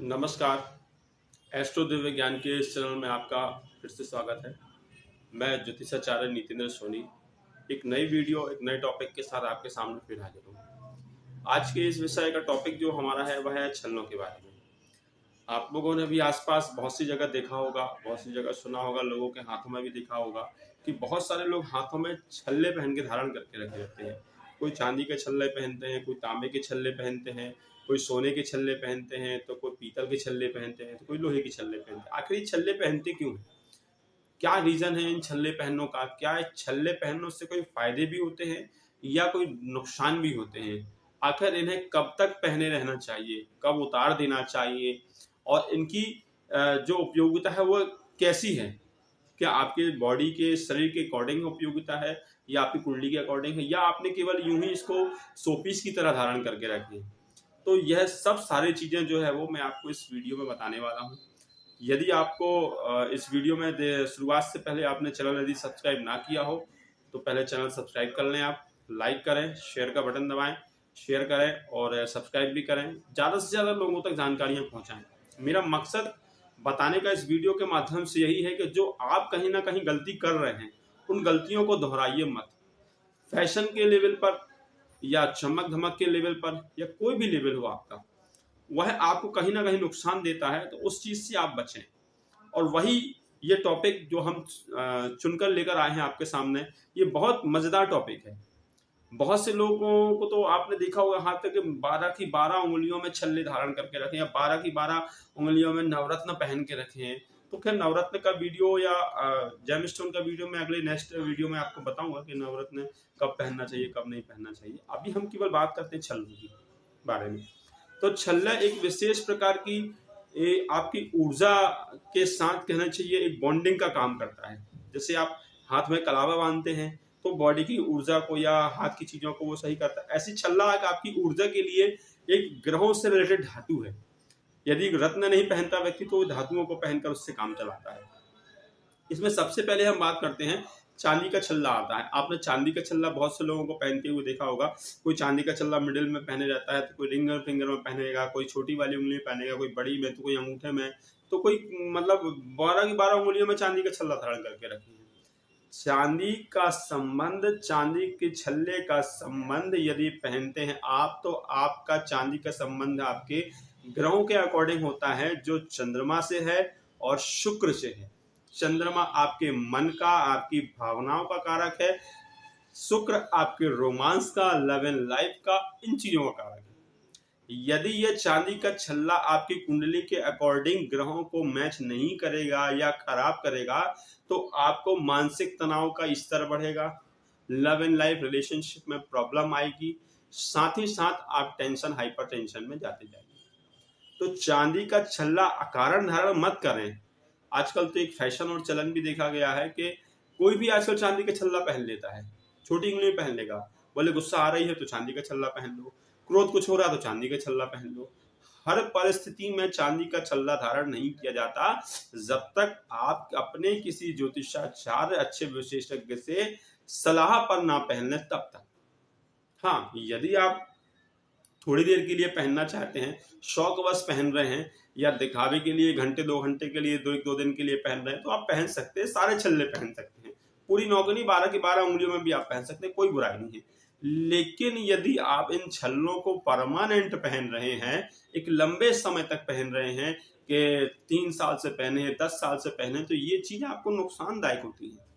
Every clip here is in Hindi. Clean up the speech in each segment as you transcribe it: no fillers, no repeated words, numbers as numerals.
नमस्कार। एस्ट्रो दिव्य ज्ञान के इस चैनल में आपका फिर से स्वागत है। मैं ज्योतिषाचार्य नितेंद्र सोनी एक नई वीडियो एक नए टॉपिक के साथ आपके सामने फिर हाजिर हूँ। आज के इस विषय का टॉपिक जो हमारा है वह है छल्लों के बारे में। आप लोगों ने भी आसपास बहुत सी जगह देखा होगा, बहुत सी जगह सुना होगा, लोगों के हाथों में भी देखा होगा कि बहुत सारे लोग हाथों में छल्ले पहन के धारण करके रखे रहते हैं। कोई चांदी के छल्ले पहनते हैं, कोई तांबे के छल्ले पहनते हैं, कोई सोने के छल्ले पहनते हैं, तो कोई पीतल के छल्ले पहनते हैं, तो कोई लोहे के छल्ले पहनते हैं। आखिर ये छल्ले पहनते क्यों हैं? क्या रीजन है इन छल्ले पहनने का? क्या छल्ले पहनने से कोई फायदे भी होते हैं या कोई नुकसान भी होते हैं? आखिर इन्हें कब तक पहने रहना चाहिए, कब उतार देना चाहिए और इनकी जो उपयोगिता है वो कैसी है? क्या आपके बॉडी के शरीर के अकॉर्डिंग उपयोगिता है या आपकी कुंडली के अकॉर्डिंग है या आपने केवल यूं ही इसको शोपीस की तरह धारण करके रखे हैं? तो यह सब सारी चीजें जो है वो मैं आपको इस वीडियो में बताने वाला हूँ। यदि आपको इस वीडियो में शुरुआत से पहले आपने चैनल यदि सब्सक्राइब ना किया हो तो पहले चैनल सब्सक्राइब कर लें। आप लाइक करें, शेयर का बटन दबाएं, शेयर करें और सब्सक्राइब भी करें। ज़्यादा से ज़्यादा लोगों तक जानकारियाँ पहुँचाएं। मेरा मकसद बताने का इस वीडियो के माध्यम से यही है कि जो आप कहीं ना कहीं गलती कर रहे हैं उन गलतियों को दोहराइए मत। फैशन के लेवल पर या चमक धमक के लेवल पर या कोई भी लेवल हो आपका, वह आपको कहीं ना कहीं नुकसान देता है, तो उस चीज से आप बचें। और वही ये टॉपिक जो हम चुनकर लेकर आए हैं आपके सामने, ये बहुत मजेदार टॉपिक है। बहुत से लोगों को तो आपने देखा होगा हाथ तक 12 की 12 उंगलियों में छल्ले धारण करके रखे हैं, 12 की 12 उंगलियों में नवरत्न पहन के रखे हैं। तो खैर नवरत्न का वीडियो या जेमस्टोन का वीडियो मैं अगले नेक्स्ट वीडियो में आपको बताऊंगा कि नवरत्न कब पहनना चाहिए कब नहीं पहनना चाहिए। अभी हम केवल बात करते हैं छल्लों की बारे में। तो छल्ला एक विशेष प्रकार की आपकी ऊर्जा के साथ कहना चाहिए एक बॉन्डिंग का काम करता है। जैसे आप हाथ में कलावा बांधते हैं तो बॉडी की ऊर्जा को या हाथ की चीजों को वो सही करता है। ऐसी छल्ला एक आपकी ऊर्जा के लिए एक ग्रहों से रिलेटेड धातु है। यदि रत्न नहीं पहनता व्यक्ति तो धातुओं को पहनकर उससे काम चलाता है। इसमें सबसे पहले हम बात करते हैं चांदी का छल्ला आता है। आपने चांदी का छल्ला बहुत से लोगों को पहनते हुए देखा होगा। कोई चांदी का छल्ला मिडिल में पहने जाता है, तो कोई रिंगर फिंगर में पहनेगा, कोई छोटी वाली उंगली में पहनेगा, कोई बड़ी में, तो कोई अंगूठे में, तो कोई मतलब 12 की 12 उंगलियों में चांदी का छल्ला धारण करके रखे हैं। चांदी का संबंध, चांदी के छल्ले का संबंध यदि पहनते हैं आप, तो आपका चांदी का संबंध आपके ग्रहों के अकॉर्डिंग होता है, जो चंद्रमा से है और शुक्र से है। चंद्रमा आपके मन का, आपकी भावनाओं का कारक है। शुक्र आपके रोमांस का, लव एंड लाइफ का, इन चीजों का कारक है। यदि यह चांदी का छल्ला आपकी कुंडली के अकॉर्डिंग ग्रहों को मैच नहीं करेगा या खराब करेगा, तो आपको मानसिक तनाव का स्तर बढ़ेगा, लव एंड लाइफ रिलेशनशिप में प्रॉब्लम आएगी, साथ ही साथ आप टेंशन, हाइपर टेंशन में जाते जाएंगे। तो चांदी का छल्ला अकारण धारण मत करें। आजकल तो एक फैशन और चलन भी देखा गया है कि कोई भी आजकल चांदी का छल्ला पहन लेता है। छोटी उंगली में पहन लेगा, बोले गुस्सा आ रही है तो चांदी का छल्ला पहन लो, क्रोध कुछ हो रहा है तो चांदी का छल्ला पहन लो। हर परिस्थिति में चांदी का छल्ला धारण नहीं किया जाता जब तक आप अपने किसी ज्योतिषाचार्य अच्छे विशेषज्ञ से सलाह पर ना पहन लें, तब तक। हाँ, यदि आप थोड़ी देर के लिए पहनना चाहते हैं, शौकवश पहन रहे हैं या दिखावे के लिए घंटे 2 घंटे के लिए, 2 दिन के लिए पहन रहे हैं, तो आप पहन सकते हैं, सारे छल्ले पहन सकते हैं। पूरी नौकनी 12 की 12 उंगलियों में भी आप पहन सकते हैं, कोई बुराई नहीं है। लेकिन यदि आप इन छल्लों को परमानेंट पहन रहे हैं, एक लंबे समय तक पहन रहे हैं कि 3 साल से पहने, 10 साल से पहने, तो ये चीजें आपको नुकसानदायक होती है।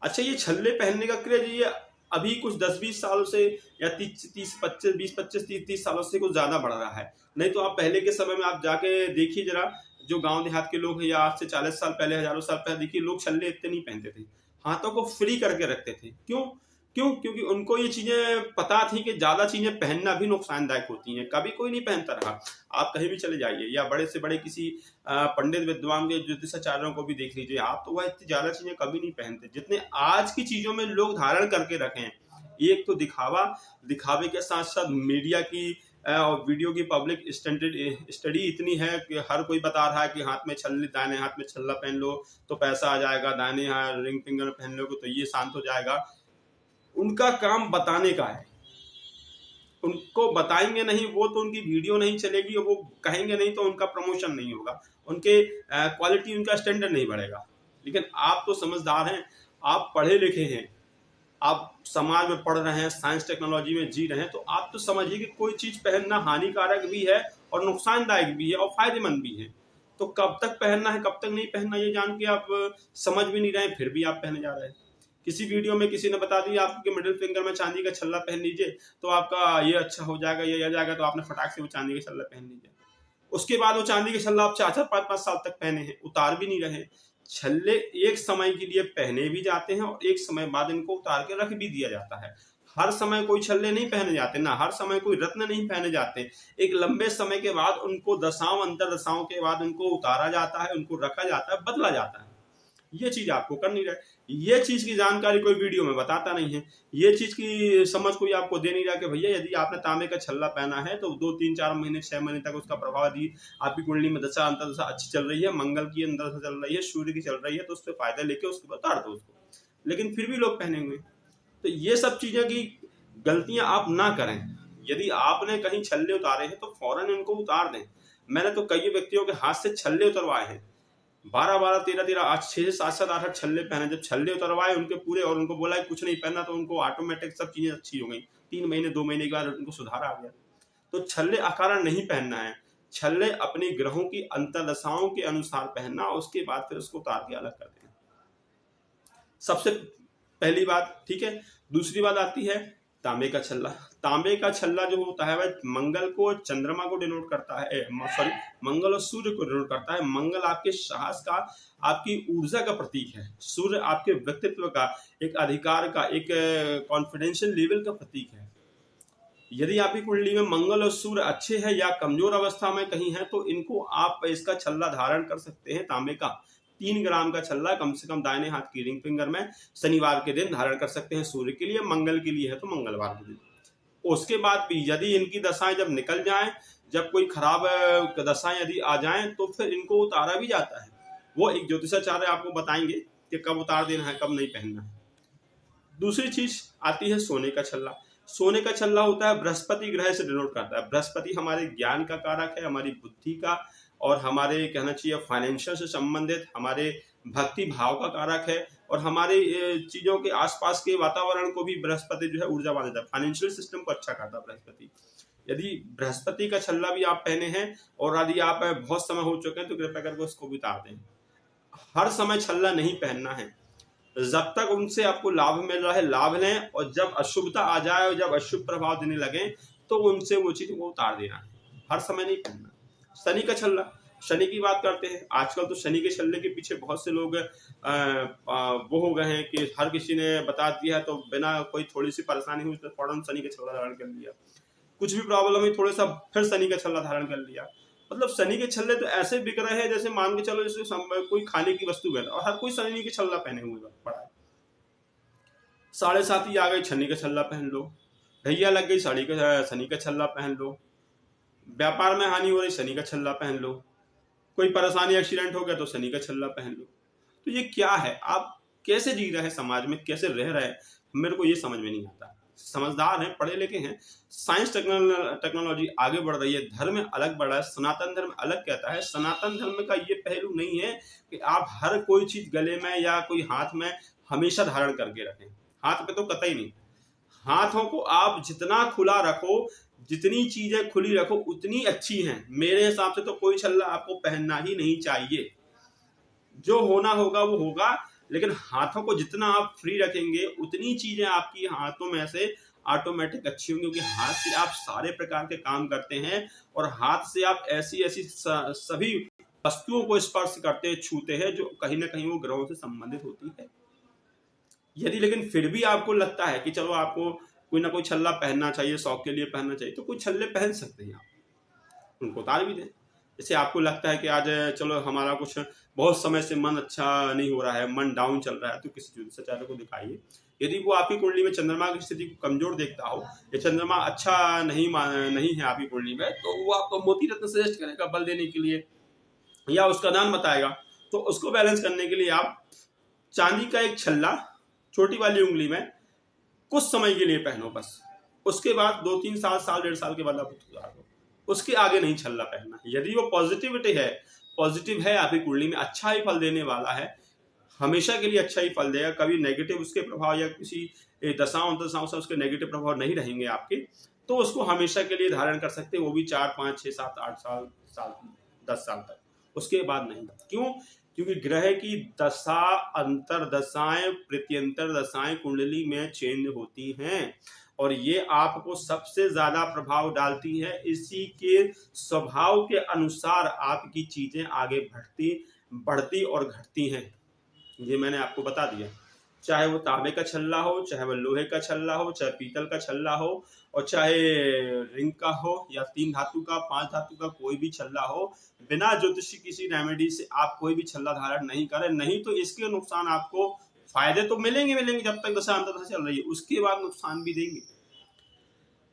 अच्छा, ये छल्ले पहनने का क्रेज ये अभी कुछ 10-20 साल से या 20-25-30 सालों से कुछ ज्यादा बढ़ रहा है। नहीं तो आप पहले के समय में आप जाके देखिए जरा, जो गांव देहात के लोग हैं या आज से 40 साल पहले, हजारों साल पहले देखिए, लोग छल्ले इतने नहीं पहनते थे, हाथों को फ्री करके रखते थे। क्यों? क्योंकि उनको ये चीजें पता थी कि ज्यादा चीजें पहनना भी नुकसानदायक होती हैं। कभी कोई नहीं पहनता रहा। आप कहीं भी चले जाइए या बड़े से बड़े किसी पंडित विद्वान के ज्योतिषाचार्यों को भी देख लीजिए आप, तो वह इतनी ज्यादा चीजें कभी नहीं पहनते जितने आज की चीजों में लोग धारण करके रखे हैं। एक तो दिखावा, दिखावे के साथ साथ मीडिया की और वीडियो की पब्लिक स्टडी इतनी है कि हर कोई बता रहा है कि हाथ में छल्ले, दाहिने हाथ में छल्ला पहन लो तो पैसा आ जाएगा, दाहिने हाथ रिंग फिंगर पहन लोगे तो ये शांत हो जाएगा। उनका काम बताने का है, उनको बताएंगे नहीं वो तो उनकी वीडियो नहीं चलेगी, और वो कहेंगे नहीं तो उनका प्रमोशन नहीं होगा, उनके क्वालिटी, उनका स्टैंडर्ड नहीं बढ़ेगा। लेकिन आप तो समझदार हैं, आप पढ़े लिखे हैं, आप समाज में पढ़ रहे हैं, साइंस टेक्नोलॉजी में जी रहे हैं, तो आप तो समझिए कि कोई चीज पहनना हानिकारक भी है और नुकसानदायक भी है और फायदेमंद भी है। तो कब तक पहनना है कब तक नहीं पहनना ये जान के आप समझ भी नहीं रहे हैं, फिर भी आप पहने जा रहे हैं। किसी वीडियो में किसी ने बता दिया आपके मिडिल फिंगर में चांदी का छल्ला पहन लीजिए तो आपका ये अच्छा हो जाएगा, ये आ जाएगा, तो आपने फटाक से वो चांदी का छल्ला पहन लीजिए। उसके बाद वो चांदी का छल्ला आप 4-4, 5-5 साल तक पहने हैं, उतार भी नहीं रहे। छल्ले एक समय के लिए पहने भी जाते हैं और एक समय बाद इनको उतार के रख भी दिया जाता है। हर समय कोई छल्ले नहीं पहने जाते, ना हर समय कोई रत्न नहीं पहने जाते। एक लंबे समय के बाद उनको दशाओं अंतर दशाओं के बाद उनको उतारा जाता है, उनको रखा जाता है, बदला जाता है। ये चीज आपको कर नहीं रहा, ये चीज की जानकारी कोई वीडियो में बताता नहीं है, ये चीज की समझ कोई आपको दे नहीं रहा कि भैया यदि आपने तांबे का छल्ला पहना है तो 2-3-4 महीने 6 महीने तक उसका प्रभाव यदि आपकी कुंडली में दशा अंतर दशा अच्छी चल रही है, मंगल की अंदर से चल रही है, सूर्य की चल रही है, तो उससे फायदा लेके उसके बाद उतार दो उसको। लेकिन फिर भी लोग पहनेंगे। तो ये सब चीजें की गलतियां आप ना करें। यदि आपने कहीं छल्ले उतारे हैं तो फौरन इनको उतार दें। मैंने तो कई व्यक्तियों के हाथ से छल्ले उतरवाए हैं, 12-12, 13-13, 6, 7, 7, 8 छल्ले पहने। जब छल्ले उतरवाए उनके पूरे और उनको बोला कि कुछ नहीं पहनना, तो उनको ऑटोमेटिक सब चीजें अच्छी हो गई। 3 महीने 2 महीने के बाद उनको सुधार आ गया। तो छल्ले अकारण नहीं पहनना है, छल्ले अपने ग्रहों की अंतर्दशाओं के अनुसार पहनना, उसके बाद फिर उसको उतार के अलग कर देना, सबसे पहली बात। ठीक है। दूसरी बात आती है तांबे का छल्ला। तांबे का छल्ला जो होता है वह मंगल को, चंद्रमा को डिनोट करता है, सॉरी, मंगल और सूर्य को डिनोट करता है। मंगल आपके साहस का, आपकी ऊर्जा का प्रतीक है। सूर्य आपके व्यक्तित्व का, एक अधिकार का, एक कॉन्फिडेंशियल लेवल का प्रतीक है। यदि आपकी कुंडली में मंगल और सूर्य अच्छे हैं या कमजोर अवस्था में कहीं है तो इनको आप इसका छल्ला धारण कर सकते हैं। तांबे का 3 ग्राम का छल्ला कम से कम दाहिने हाथ की रिंग फिंगर में शनिवार के दिन धारण कर सकते हैं। सूर्य के लिए, मंगल के लिए है तो मंगलवार के दिन। उसके बाद भी यदि इनकी दशाएं जब निकल जाएं, जब कोई खराब दशाएं यदि आ जाएं तो फिर इनको उतारा भी जाता है। वो एक ज्योतिषाचार्य आपको बताएंगे कि कब उतार देना है, कब नहीं पहनना है। दूसरी चीज आती है सोने का छल्ला। सोने का छल्ला होता है बृहस्पति ग्रह से डिनोट करता है। बृहस्पति हमारे ज्ञान का कारक है, हमारी बुद्धि का, और हमारे कहना चाहिए फाइनेंशियल से संबंधित, हमारे भक्ति भाव का कारक है, और हमारे चीजों के आसपास के वातावरण को भी बृहस्पति जो है ऊर्जा देता है, फाइनेंशियल सिस्टम को अच्छा करता है बृहस्पति। यदि बृहस्पति का छल्ला भी आप पहने हैं और यदि आप बहुत समय हो चुके हैं तो कृपया करके उसको भी उतार दें। हर समय छल्ला नहीं पहनना है, जब तक उनसे आपको लाभ मिल रहा है लाभ लें, और जब अशुभता आ जाए और जब अशुभ प्रभाव देने लगे तो उनसे वो चीज को उतार देना है, हर समय नहीं पहनना। शनि का छल्ला, शनि की बात करते हैं। आजकल तो शनि के छल्ले के पीछे बहुत से लोग वो हो गए हैं कि हर किसी ने बता दिया है तो बिना कोई थोड़ी सी परेशानी हुई तो फौरन शनि का छल्ला धारण कर लिया, कुछ भी प्रॉब्लम हुई थोड़ा सा फिर शनि का छल्ला धारण कर लिया। मतलब शनि के छल्ले तो ऐसे बिक रहे हैं जैसे मान के चलो जैसे कोई खाने की वस्तु है, और हर कोई शनि के छल्ला पहने हुए पड़ा है। 7:30 आ गई, शनि का छल्ला पहन लो। ढैया लग गई, शनि का छल्ला पहन लो। व्यापार में हानि हो रही, शनि का छल्ला पहन लो। कोई परेशानी, एक्सीडेंट हो गया तो शनि का छल्ला पहन लो। तो ये क्या है, आप कैसे जी रहे हैं समाज में, कैसे रह रहे हैं, मेरे को ये समझ में नहीं आता। समझदार हैं, पढ़े लिखे हैं, साइंस टेक्नोलॉजी आगे बढ़ रही है, धर्म अलग बढ़ रहा है, सनातन धर्म अलग कहता है। सनातन धर्म का ये पहलू नहीं है कि आप हर कोई चीज गले में या कोई हाथ में हमेशा धारण करके रखें, हाथ पे तो कतई नहीं। हाथों को आप जितना खुला रखो, जितनी चीजें खुली रखो उतनी अच्छी हैं। मेरे हिसाब से तो कोई छल्ला आपको पहनना ही नहीं चाहिए, जो होना होगा वो होगा, लेकिन हाथों को जितना आप फ्री रखेंगे उतनी चीजें आपकी हाथों में से ऑटोमेटिक अच्छी होंगी, क्योंकि हाथ से आप सारे प्रकार के काम करते हैं और हाथ से आप ऐसी ऐसी सभी वस्तुओं को स्पर्श करते हैं, छूते हैं, जो कहीं ना कहीं वो ग्रहों से संबंधित होती है। यदि लेकिन फिर भी आपको लगता है कि चलो आपको कोई ना कोई छल्ला पहनना चाहिए, शौक के लिए पहनना चाहिए, तो कोई छल्ले पहन सकते हैं, आप उनको उतार भी दें। जैसे आपको लगता है कि आज चलो हमारा कुछ बहुत समय से मन अच्छा नहीं हो रहा है, मन डाउन चल रहा है, तो किसी ज्योतिषाचार्य को दिखाइए। यदि वो आपकी कुंडली में चंद्रमा की स्थिति को कमजोर देखता हो या चंद्रमा अच्छा नहीं है आपकी कुंडली में, तो वो आपको मोती रत्न सजेस्ट करेगा बल देने के लिए, या उसका दान बताएगा। तो उसको बैलेंस करने के लिए आप चांदी का एक छल्ला छोटी वाली उंगली में कुछ समय के लिए पहनो बस। उसके बाद 2-3 साल 1.5 साल के बाद आप उतार दो, उसके आगे नहीं छल्ला पहनना। यदि वो पॉजिटिव है आपकी कुंडली में, अच्छा ही फल देने वाला है, हमेशा के लिए अच्छा ही फल देगा, कभी नेगेटिव उसके प्रभाव या किसी दशाओं से उसके नेगेटिव प्रभाव नहीं रहेंगे आपके, तो उसको हमेशा के लिए धारण कर सकते हैं, वो भी 4, 5, 6, 7, 8 साल 10 साल तक, उसके बाद नहीं। क्यों? क्योंकि ग्रह की दशा, अंतर दशाएं, प्रत्यंतर दशाएं कुंडली में चेंज होती हैं और ये आपको सबसे ज्यादा प्रभाव डालती है। इसी के स्वभाव के अनुसार आपकी चीजें आगे बढ़ती और घटती हैं। ये मैंने आपको बता दिया। चाहे वो तांबे का छल्ला हो, चाहे वो लोहे का छल्ला हो, चाहे पीतल का छल्ला हो, और चाहे रिंग का हो या 3 धातु का, 5 धातु का, कोई भी छल्ला हो, बिना ज्योतिषी किसी रेमेडी से आप कोई भी छल्ला धारण नहीं करें, नहीं तो इसके नुकसान आपको, फायदे तो मिलेंगे जब तक दशा अंतर्दशा चल रही है, उसके बाद नुकसान भी देंगे।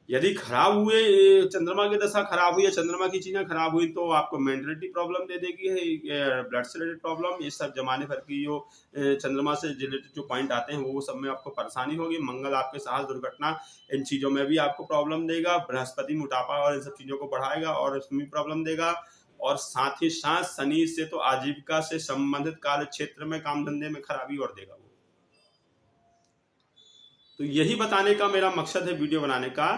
यदि खराब हुए, चंद्रमा की दशा खराब हुई, चंद्रमा की चीजें खराब हुई, तो आपको मेंटलिटी प्रॉब्लम दे देगी, ब्लड से रिलेटेड प्रॉब्लम, ये सब जमाने भर की जो चंद्रमा से रिलेटेड जो पॉइंट आते हैं वो सब में आपको परेशानी होगी। मंगल आपके साहस, दुर्घटना, इन चीजों में भी आपको प्रॉब्लम देगा। बृहस्पति मोटापा और इन सब चीजों को बढ़ाएगा और उसमें भी प्रॉब्लम देगा। और साथ ही साथ शनि से तो आजीविका से संबंधित कार्य क्षेत्र में, काम धंधे में खराबी और देगा वो। तो यही बताने का मेरा मकसद है वीडियो बनाने का,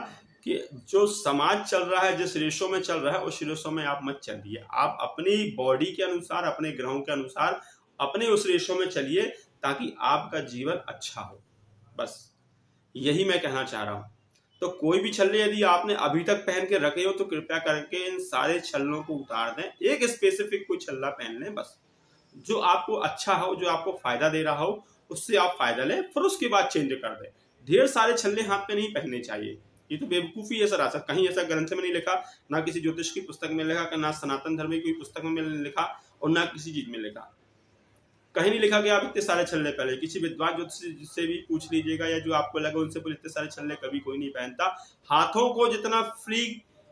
कि जो समाज चल रहा है, जिस रेशो में चल रहा है, उस रेशो में आप मत चलिए। आप अपनी बॉडी के अनुसार, अपने ग्रहों के अनुसार अपने उस रेशो में चलिए, ताकि आपका जीवन अच्छा हो। बस यही मैं कहना चाह रहा हूं। तो कोई भी छल्ले यदि आपने अभी तक पहन के रखे हो, तो कृपया करके इन सारे छल्लों को उतार दें, एक स्पेसिफिक कोई छल्ला पहन लें बस, जो आपको अच्छा हो, जो आपको फायदा दे रहा हो, उससे आप फायदा लें, फिर उसके बाद चेंज कर दें। ढेर सारे छल्ले हाथ में नहीं पहनने चाहिए, ये तो बेवकूफी है सर। कहीं ऐसा ग्रंथ में नहीं लिखा, ना किसी ज्योतिष की पुस्तक में लिखा, ना सनातन धर्म की कोई पुस्तक में लिखा, और ना किसी चीज में लिखा। कहीं नहीं लिखा कि आप इतने सारे छल्ले पहले। किसी विद्वान ज्योतिष से भी पूछ लीजिएगा, या जो आपको लगे उनसे पूछ, इतने सारे छल्ले कभी कोई नहीं पहनता। हाथों को जितना फ्री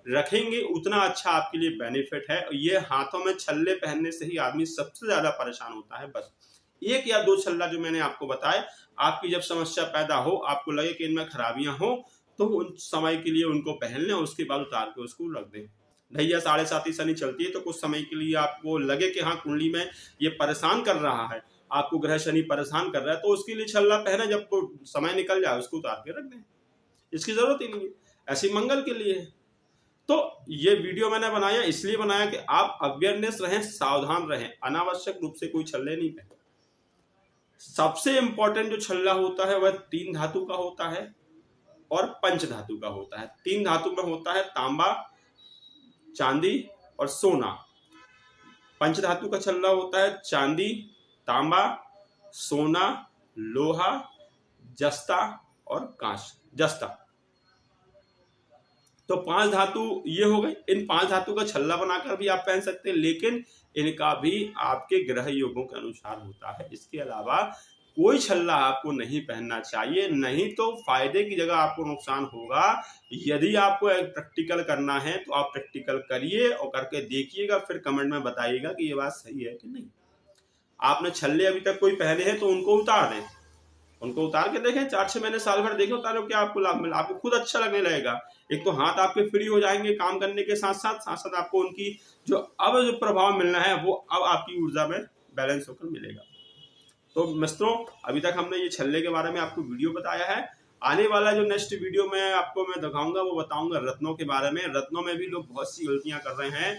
रखेंगे उतना अच्छा आपके लिए बेनिफिट है। ये हाथों में छल्ले पहनने से ही आदमी सबसे ज्यादा परेशान होता है। बस 1 या 2 छल्ला जो मैंने आपको बताए, आपकी जब समस्या पैदा हो, आपको लगे कि इनमें खराबियां हो, तो उन समय के लिए उनको पहन लें, उसके बाद उतार के उसको रख दें। ढैया 7.5 शनि चलती है, तो कुछ समय के लिए आपको लगे कि हाँ कुंडली में ये परेशान कर रहा है, आपको ग्रह शनि परेशान कर रहा है, तो उसके लिए छल्ला पहने, जब समय निकल जाए उसको उतार के रख दें, इसकी जरूरत ही नहीं है। ऐसी मंगल के लिए है। तो ये वीडियो मैंने बनाया, इसलिए बनाया कि आप अवेयरनेस रहें, सावधान रहें, अनावश्यक रूप से कोई छल्ले नहीं पहने। सबसे इंपॉर्टेंट जो छल्ला होता है वह 3 धातु का होता है और पंच धातु का होता है। 3 धातु में होता है तांबा, चांदी और सोना। पंच धातु का छल्ला होता है चांदी, तांबा, सोना, लोहा, जस्ता और कांच, जस्ता। तो 5 धातु ये हो गई। इन 5 धातु का छल्ला बनाकर भी आप पहन सकते हैं, लेकिन इनका भी आपके ग्रह योगों के अनुसार होता है। इसके अलावा कोई छल्ला आपको नहीं पहनना चाहिए, नहीं तो फायदे की जगह आपको नुकसान होगा। यदि आपको एक प्रैक्टिकल करना है तो आप प्रैक्टिकल करिए और करके देखिएगा, फिर कमेंट में बताइएगा कि ये बात सही है कि नहीं। आपने छल्ले अभी तक कोई पहने हैं तो उनको उतार दें, उनको उतार के देखें, 4-6 महीने साल भर देखें, उतारो क्या आपको लाभ मिला, आपको खुद अच्छा लगने लगेगा। एक तो हाथ आपके फ्री हो जाएंगे काम करने के साथ साथ आपको उनकी जो प्रभाव मिलना है वो अब आपकी ऊर्जा में बैलेंस होकर मिलेगा। तो मित्रों, अभी तक हमने ये छल्ले के बारे में आपको वीडियो बताया है। आने वाला जो नेक्स्ट वीडियो में आपको मैं दिखाऊंगा, वो बताऊंगा रत्नों के बारे में। रत्नों में भी लोग बहुत सी गलतियां कर रहे हैं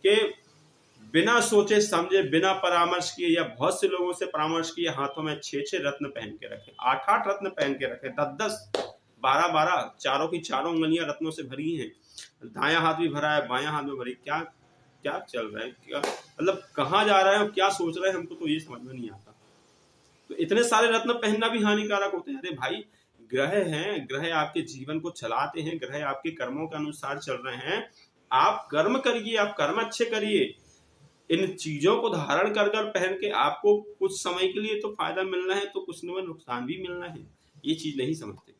कि बिना सोचे समझे, बिना परामर्श किए, या बहुत से लोगों से परामर्श किए हाथों में 6-6 रत्न पहन के रखे, 8-8 रत्न पहन के रखे, 10-10, 12-12, चारों की चारों उंगलियां रत्नों से भरी हैं। दायां हाथ भी भरा है, बायां हाथ में भरी। क्या क्या चल रहा है, क्या मतलब कहाँ जा रहे हैं, क्या सोच रहे हैं, हमको तो ये समझ में नहीं आता। तो इतने सारे रत्न पहनना भी हानिकारक होते हैं। अरे भाई, ग्रह हैं, ग्रह आपके जीवन को चलाते हैं, ग्रह आपके कर्मों के अनुसार चल रहे हैं। आप कर्म करिए, आप कर्म अच्छे करिए। इन चीजों को धारण कर पहन के आपको कुछ समय के लिए तो फायदा मिलना है, तो कुछ न नुकसान भी मिलना है। ये चीज नहीं समझते।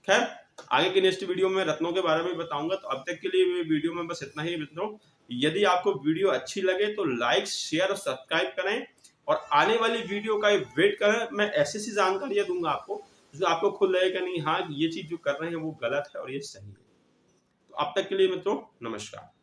खैर, आगे के नेक्स्ट वीडियो में रत्नों के बारे में बताऊंगा। तो अब तक के लिए वीडियो में बस इतना ही मित्रों। यदि आपको वीडियो अच्छी लगे तो लाइक, शेयर और सब्सक्राइब करें, और आने वाली वीडियो का वेट करें। मैं ऐसी जानकारियां दूंगा आपको तो आपको खुद लगेगा नहीं हाँ ये चीज जो कर रहे हैं वो गलत है और ये सही है। तो अब तक के लिए मित्रों नमस्कार।